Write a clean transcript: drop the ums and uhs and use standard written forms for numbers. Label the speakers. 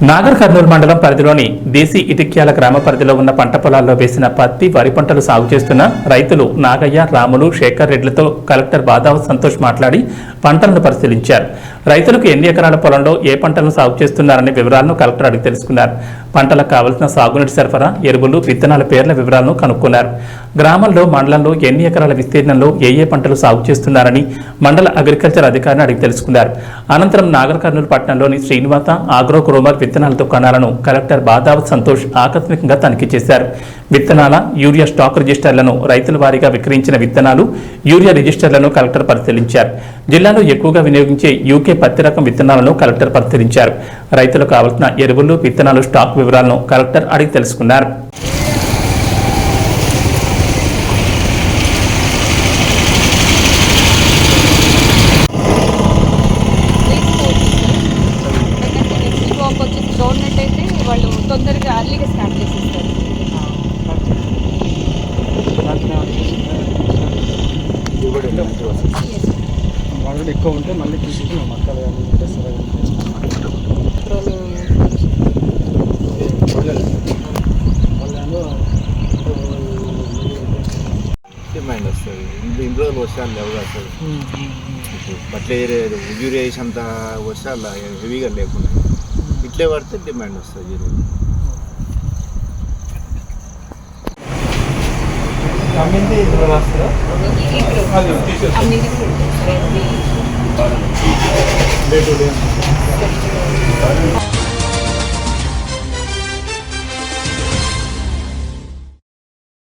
Speaker 1: నాగర్ కర్నూలు మండలం పరిధిలోని దేశీ ఇటిక్యాల గ్రామ పరిధిలో ఉన్న పంట పొలాల్లో వేసిన పత్తి, వరి పంటలు సాగు చేస్తున్న రైతులు నాగయ్య, రాములు, శేఖర్ రెడ్లతో కలెక్టర్ బాదావ్ సంతోష్ మాట్లాడి పంటలను పరిశీలించారు. రైతులకు ఎన్ని ఎకరాల పొలంలో ఏ పంటలను సాగు చేస్తున్నారనే వివరాలను కలెక్టర్ అడిగి తెలుసుకున్నారు. పంటలకు కావలసిన సాగునీటి సరఫరా, ఎరువులు, విత్తనాల పేర్ల వివరాలను కనుక్కున్నారు. గ్రామంలో, మండలంలో ఎన్ని ఎకరాల విస్తీర్ణంలో ఏ పంటలు సాగు చేస్తున్నారని మండల అగ్రికల్చర్ అధికారిని అడిగి తెలుసుకున్నారు. అనంతరం నాగర్ కర్నూలు పట్టణంలోని శ్రీనివాస ఆగ్రో గ్రోమర్ విత్తనాల దుకాణాలను కలెక్టర్ బాదావత్ సంతోష్ ఆకస్మికంగా తనిఖీ చేశారు. విత్తనాల, యూరియా స్టాక్ రిజిస్టర్లను, రైతుల వారీగా విక్రయించిన విత్తనాలు, యూరియా రిజిస్టర్లను కలెక్టర్ పరిశీలించారు. జిల్లాలో ఎక్కువగా వినియోగించే యూకే పత్తి రకం విత్తనాలను కలెక్టర్ పరిశీలించారు. రైతులకు కావలసిన ఎరువులు, విత్తనాలు స్టాక్ వివరాలను కలెక్టర్ అడిగి తెలుసుకున్నారు.
Speaker 2: గవర్నమెంట్ అయితే వాళ్ళు తొందరగా అర్లీగా స్టార్ట్ చేసేస్తారు.
Speaker 3: వాళ్ళు ఎక్కువ ఉంటే మళ్ళీ తీసేసి మక్కలు
Speaker 4: డిమాండ్ వస్తుంది. ఇన్ని రోజులు వర్షాలు లేవు అసలు. బట్ల యూరియా వేసేంత వర్షాలు హెవీగా లేకుండా ఇట్లే పడితే డిమాండ్ వస్తుంది.
Speaker 2: అమ్మింది